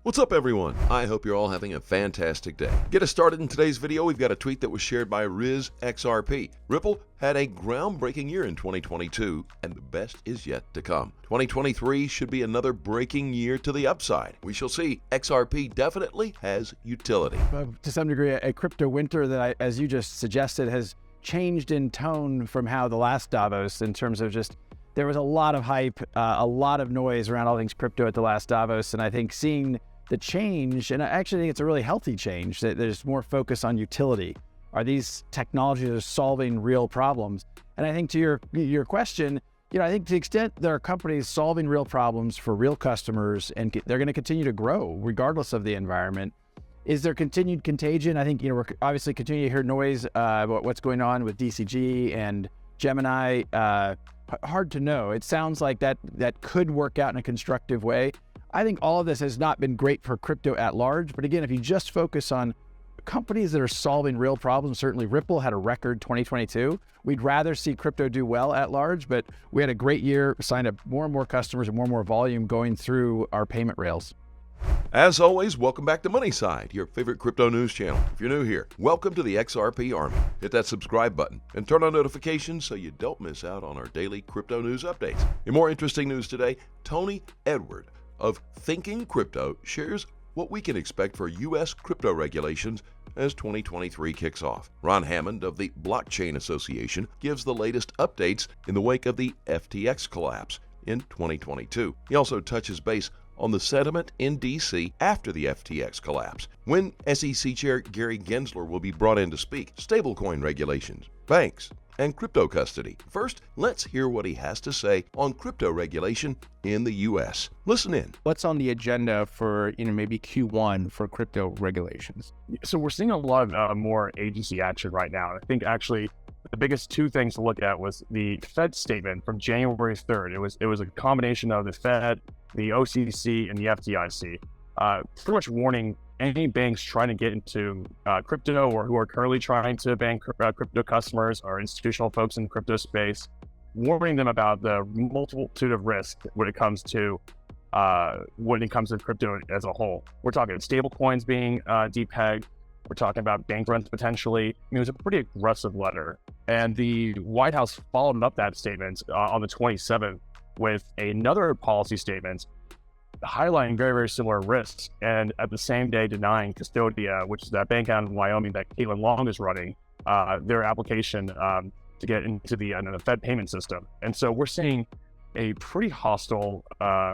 What's up, everyone? I hope you're all having a fantastic day. Get us started in today's video. We've got a tweet that was shared by Riz XRP. Ripple had a groundbreaking year in 2022, and the best is yet to come. 2023 should be another breaking year to the upside. We shall see. XRP definitely has utility. To some degree, a crypto winter that, as you just suggested, has changed in tone from how the last Davos, in terms of just, there was a lot of hype, a lot of noise around all things crypto at the last Davos, and I think seeing the change, and I actually think it's a really healthy change, that there's more focus on utility. Are these technologies that are solving real problems? And I think to your question, I think to the extent there are companies solving real problems for real customers, and they're going to continue to grow regardless of the environment. Is there continued contagion? I think, we're obviously continuing to hear noise about what's going on with DCG and Gemini. Hard to know. It sounds like that could work out in a constructive way. I think all of this has not been great for crypto at large. But again, if you just focus on companies that are solving real problems, certainly Ripple had a record 2022. We'd rather see crypto do well at large, but we had a great year, signed up more and more customers and more volume going through our payment rails. As always, welcome back to Money Side, your favorite crypto news channel. If you're new here, welcome to the XRP Army. Hit that subscribe button and turn on notifications so you don't miss out on our daily crypto news updates. In more interesting news today, Tony Edward of Thinking Crypto shares what we can expect for U.S. crypto regulations as 2023 kicks off. Ron Hammond of the Blockchain Association gives the latest updates in the wake of the FTX collapse in 2022. He also touches base on the sentiment in D.C. after the FTX collapse, when SEC Chair Gary Gensler will be brought in to speak, stablecoin regulations, banks, and crypto custody. First, let's hear what he has to say on crypto regulation in the U.S. Listen in. What's on the agenda for maybe Q1 for crypto regulations? So we're seeing a lot of more agency action right now. I think actually the biggest two things to look at was the Fed statement from January 3rd. It was a combination of the Fed, the OCC, and the FDIC, pretty much warning any banks trying to get into crypto or who are currently trying to bank crypto customers or institutional folks in crypto space, warning them about the multitude of risks when it comes to crypto as a whole. We're talking stable coins being depegged. We're talking about bank runs potentially. It was a pretty aggressive letter. And the White House followed up that statement on the 27th with another policy statement highlighting very, very similar risks, and at the same day denying Custodia, which is that bank out in Wyoming that Caitlin Long is running, their application to get into the Fed payment system. And so we're seeing a pretty hostile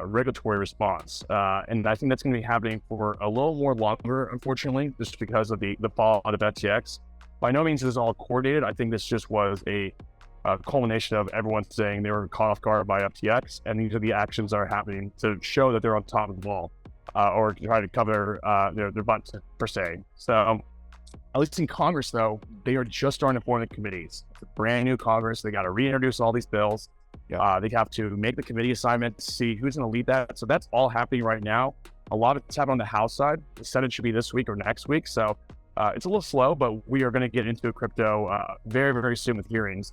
regulatory response. And I think that's going to be happening for a little more longer, unfortunately, just because of the fallout of FTX. By no means is this all coordinated. I think this just was a culmination of everyone saying they were caught off guard by FTX, and these are the actions that are happening to show that they're on top of the ball, or to try to cover their butts per se. So at least in Congress, though, they are just starting to form the committees. It's a brand new Congress. They got to reintroduce all these bills. They have to make the committee assignment to see who's going to lead that. So that's all happening right now. A lot of it's happening on the House side. The Senate should be this week or next week. So it's a little slow, but we are going to get into crypto very, very soon with hearings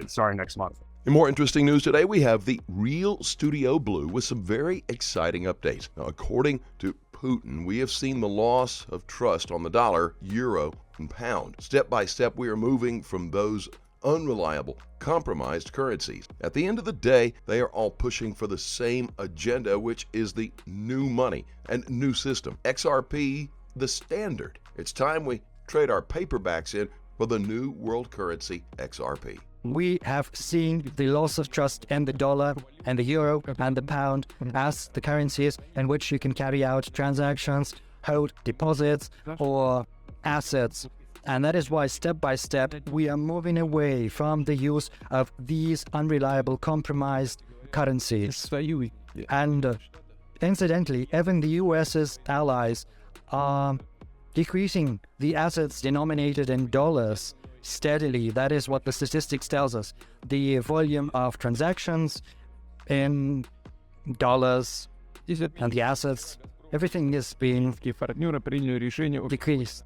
starting next month. In more interesting news today, we have the Real Studio Blue with some very exciting updates. Now, according to Putin, we have seen the loss of trust on the dollar, euro, and pound. Step by step, we are moving from those unreliable, compromised currencies. At the end of the day, they are all pushing for the same agenda, which is the new money and new system. XRP, the standard. It's time we trade our paperbacks in for the new world currency, XRP. We have seen the loss of trust in the dollar and the euro and the pound as the currencies in which you can carry out transactions, hold deposits or assets. And that is why step by step we are moving away from the use of these unreliable, compromised currencies. And incidentally, even the US's allies are decreasing the assets denominated in dollars steadily. That is what the statistics tells us. The volume of transactions in dollars and the assets, everything is being decreased.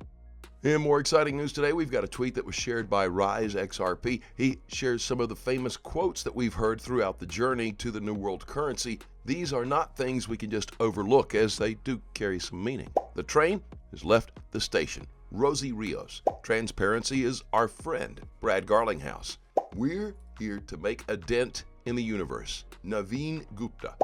In more exciting news today, we've got a tweet that was shared by Rise XRP. He shares some of the famous quotes that we've heard throughout the journey to the new world currency. These are not things we can just overlook, as they do carry some meaning. The train has left the station. Rosie Rios. Transparency is our friend. Brad Garlinghouse. We're here to make a dent in the universe. Naveen Gupta.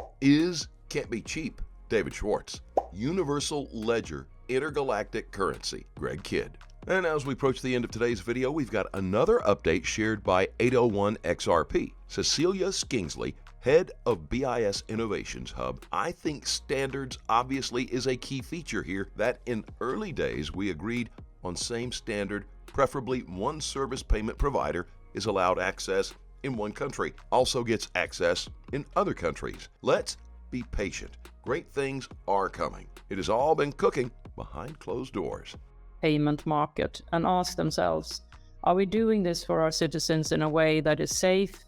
Can't be cheap. David Schwartz. Universal Ledger Intergalactic Currency. Greg Kidd. And as we approach the end of today's video, we've got another update shared by 801 XRP. Cecilia Skingsley, head of BIS Innovations Hub. I think standards obviously is a key feature here, that in early days we agreed on same standard, preferably one service payment provider is allowed access in one country, also gets access in other countries. Let's be patient. Great things are coming. It has all been cooking behind closed doors. Payment market and ask themselves, are we doing this for our citizens in a way that is safe,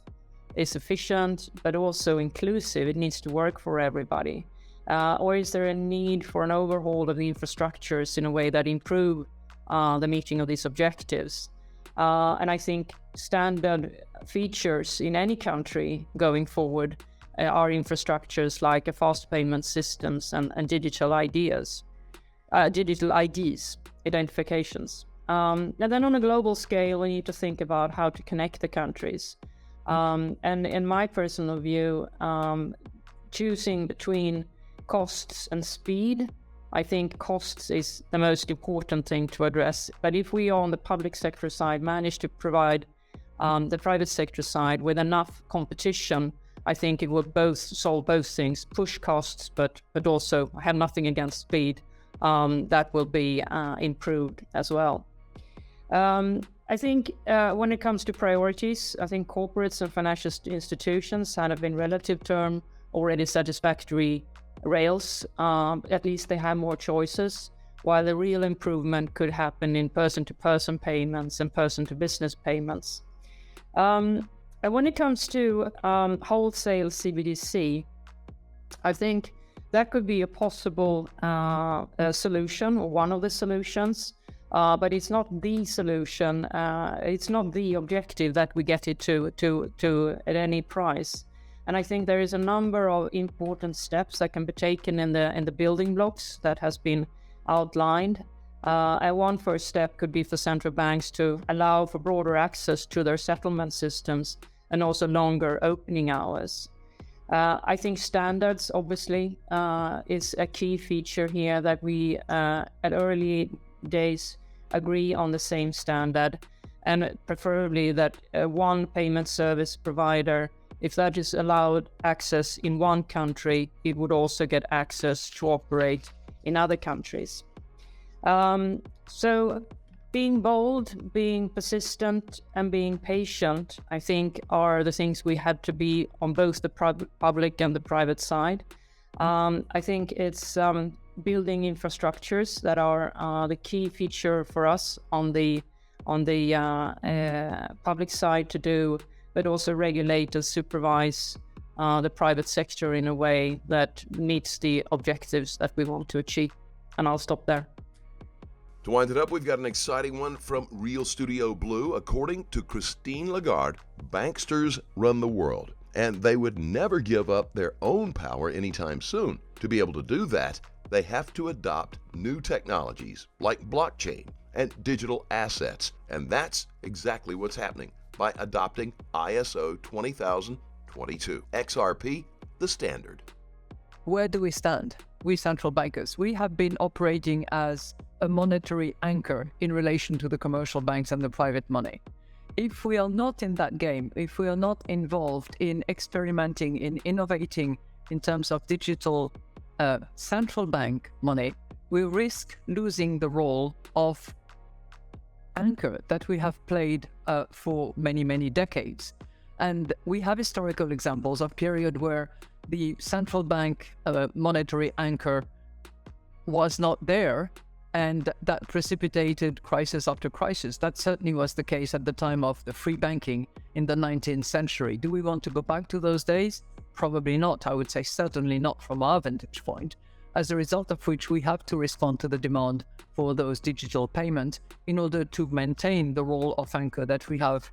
is efficient, but also inclusive? It needs to work for everybody. Or is there a need for an overhaul of the infrastructures in a way that improve the meeting of these objectives? And I think standard features in any country going forward are infrastructures like a fast payment systems and digital IDs, identifications. And then on a global scale, we need to think about how to connect the countries. And in my personal view, choosing between costs and speed, I think costs is the most important thing to address. But if we on the public sector side manage to provide the private sector side with enough competition, I think it will both solve both things, push costs, but also have nothing against speed. That will be improved as well. I think when it comes to priorities, I think corporates and financial institutions have in relative term already satisfactory rails. At least they have more choices, while the real improvement could happen in person-to-person payments and person-to-business payments. And when it comes to wholesale CBDC, I think that could be a possible solution, or one of the solutions, but it's not the solution. It's not the objective that we get it to at any price. And I think there is a number of important steps that can be taken in the building blocks that has been outlined. And one first step could be for central banks to allow for broader access to their settlement systems and also longer opening hours. I think standards obviously is a key feature here, that we at early days agree on the same standard, and preferably that one payment service provider, if that is allowed access in one country, it would also get access to operate in other countries. So being bold, being persistent, and being patient, I think, are the things we had to be on both the public and the private side. I think it's building infrastructures that are the key feature for us on the public side to do, but also regulate and supervise the private sector in a way that meets the objectives that we want to achieve. And I'll stop there. To wind it up, we've got an exciting one from Real Studio Blue. According to Christine Lagarde, banksters run the world, and they would never give up their own power anytime soon. To be able to do that, they have to adopt new technologies like blockchain and digital assets, and that's exactly what's happening by adopting ISO 20022. XRP, the standard. Where do we stand? We central bankers, we have been operating as a monetary anchor in relation to the commercial banks and the private money. If we are not in that game, if we are not involved in experimenting, in innovating in terms of digital central bank money, we risk losing the role of anchor that we have played for many, many decades. And we have historical examples of period where the central bank monetary anchor was not there, and that precipitated crisis after crisis. That certainly was the case at the time of the free banking in the 19th century. Do we want to go back to those days? Probably not. I would say certainly not from our vantage point. as a result of which we have to respond to the demand for those digital payments in order to maintain the role of anchor that we have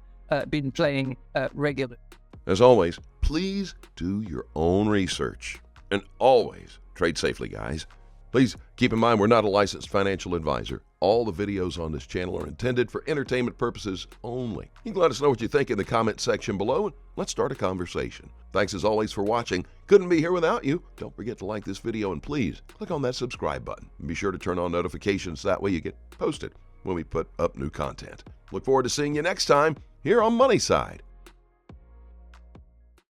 been playing regularly. As always, please do your own research. And always trade safely, guys. Please keep in mind we're not a licensed financial advisor. All the videos on this channel are intended for entertainment purposes only. You can let us know what you think in the comment section below, and let's start a conversation. Thanks as always for watching. Couldn't be here without you. Don't forget to like this video, and please click on that subscribe button. And be sure to turn on notifications, that way you get posted when we put up new content. Look forward to seeing you next time here on Money Side.